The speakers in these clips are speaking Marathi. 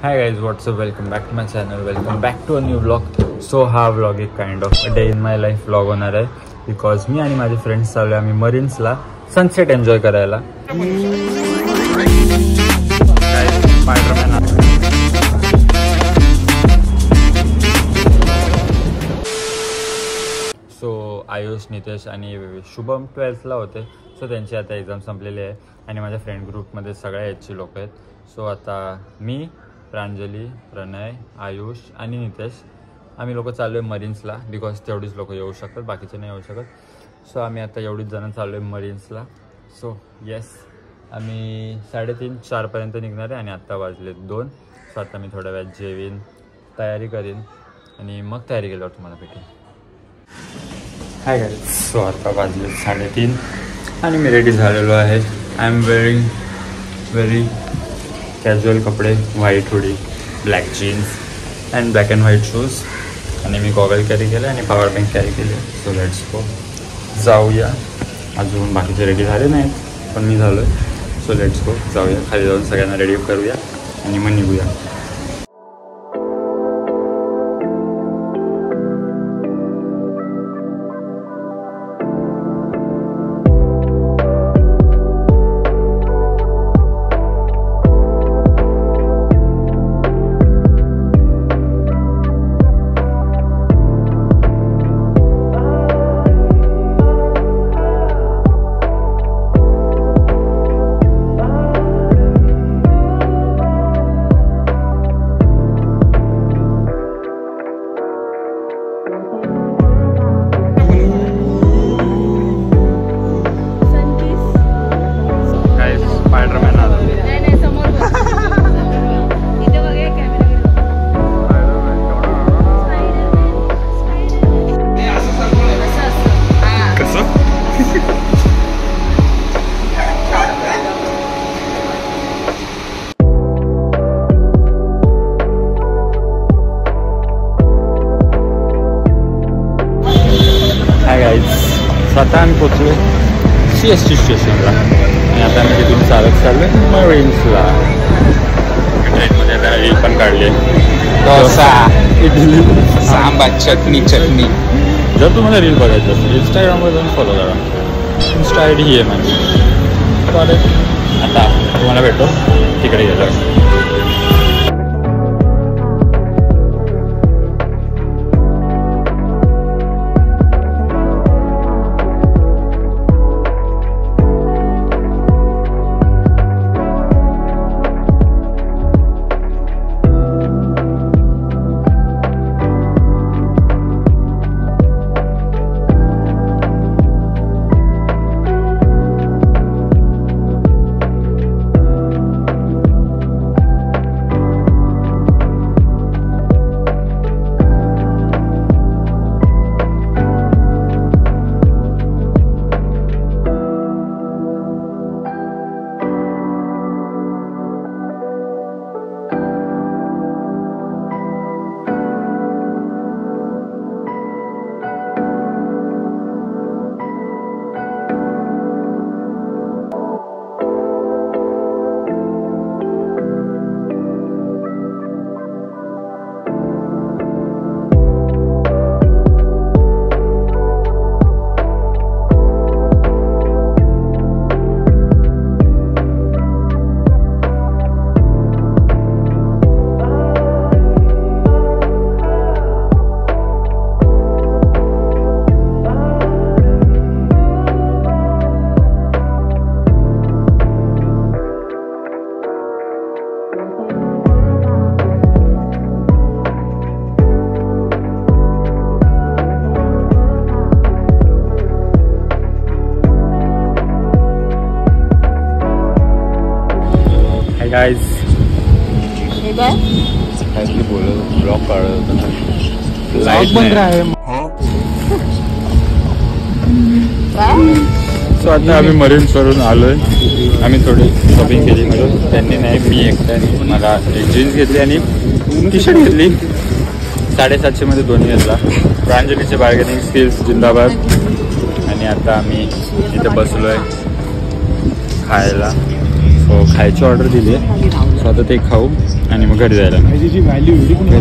High guys, what's up, welcome back to my channel, welcome back to a new vlog. So हा व्लॉग एक kind of day in my life vlog होणार आहे. बिकॉज मी आणि माझे फ्रेंड्स चालू आहे आम्ही मरीन्सला सनसेट एन्जॉय करायला. सो आयुष, नितेश आणि शुभम 12th ला होते. सो त्यांची आता एक्झाम संपलेली आहे आणि माझ्या फ्रेंड ग्रुपमध्ये सगळ्या एजची लोक आहेत. सो आता मी, प्रांजली, प्रणय, आयुष आणि नितेश आम्ही लोक चाललो आहे मरीन्सला. बिकॉज तेवढीच लोक येऊ शकतात, बाकीचे नाही येऊ शकत. सो आम्ही आता एवढीच जण चाललो आहे मरीन्सला. सो येस, आम्ही 3:30-4 पर्यंत निघणार आहे आणि आत्ता वाजले 2. सो आता मी थोड्या वेळात जेवीन, तयारी करीन आणि मग तयारी केल्यावर तुम्हाला भेटेन. हाय गाईज, सो आता वाजले 3:30 आणि मी रेडी झालेलो आहे. I am wearing very casual कपडे, white hoodie, black jeans and black and white shoes. आणि मी गॉगल कॅरी केलं आणि पॉवर बँक कॅरी केले. सो लेट्स गो, जाऊया. अजून बाकीचे रेडी झाले नाहीत पण मी झालो आहे. सो लेट्स गो, जाऊया खाली जाऊन सगळ्यांना रेडी करूया आणि मग निघूया. आता आम्ही पोचलो CST स्टेशनला आणि आता आम्ही तिथून चालत चाललो मरीन्सला. ट्रेनमध्ये जरा रील पण काढली, डोसा, इडली, सांबार, चटणी. जर तुम्हाला रील बघायची असेल इंस्टाग्रामवर जाऊन फॉलो करा. इंस्टा ID ही आहे माझी. चालेल, आता तुम्हाला भेटतो तिकडे गेलो. गाइस, काहीतरी बोलत ब्लॉग काढत होता. लाईट बंद आहे. सो आता आम्ही मरीन्सवरून आलोय. आम्ही थोडी शॉपिंग केली म्हणून. त्यांनी नाही, मी एकट्याने मला एक जीन्स घेतली आणि टी-शर्ट घेतली. 750 मध्ये दोन्ही घेतला. प्रांजलीचे बार्गेनिंग स्किल्स जिंदाबाद. आणि आता आम्ही इथे बसलोय खायला. सो खायची ऑर्डर दिली आहे. सो सो आता ते खाऊ आणि मग घरी जायला. घरी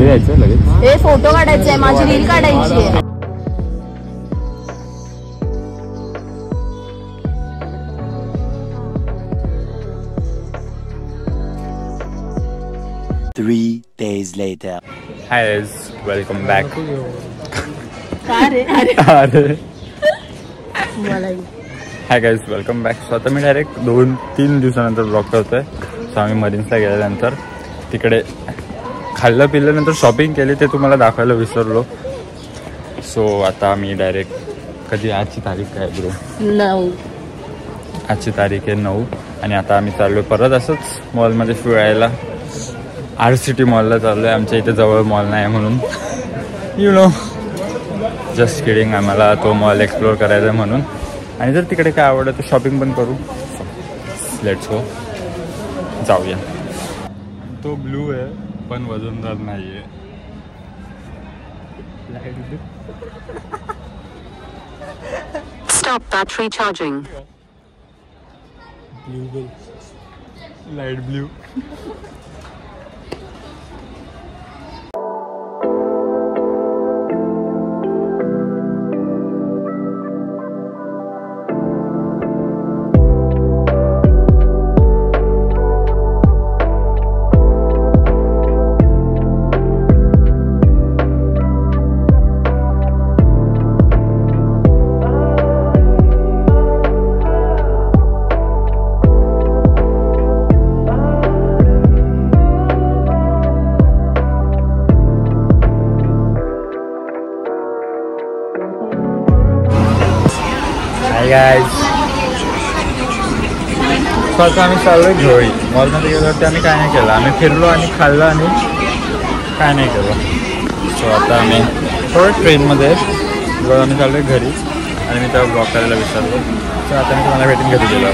जायचं लगेच. हे फोटो काढायचे आहे, माझी रील काढायची आहे. Three days later. Hi guys, welcome back. अरे hi guys, welcome back. So आता मी डायरेक्ट 2-3 दिवसानंतर ब्लॉग करतोय. सो आम्ही मरीन्सला गेल्यानंतर तिकडे खाल्लं पिल्यानंतर शॉपिंग केली, ते तुम्हाला दाखवायला विसरलो. सो आता आम्ही डायरेक्ट कधी, आजची तारीख काय ब्रो? 9. आजची तारीख आहे 9 आणि आता आम्ही चाललो परत असंच मॉलमध्ये फिरायला. RCT मॉलला चाललो आहे. आमच्या इथे जवळ मॉल नाही म्हणून, यू नो, जस्ट किडिंग. आम्हाला तो मॉल एक्सप्लोअर करायचा आहे म्हणून. आणि जर तिकडे काय आवडलं तर शॉपिंग पण करू. लेट्स गो, जाऊया. तो ब्लू आहे पण वजनदार नाही आहे. Stop battery charging. Blue, light blue. Guys, so आता आम्ही चाललो आहे घेऊळी. मॉलमध्ये गेल्यावरती आम्ही काय नाही केलं, आम्ही फिरलो आणि खाल्लं आणि काय नाही केलं. सो आता आम्ही थोडं ट्रेनमध्ये बघ, आम्ही चाललो आहे घरी आणि मी तेव्हा ब्लॉग करायला विचारलो. सो आता मी तुम्हाला भेटून घरी गेलो.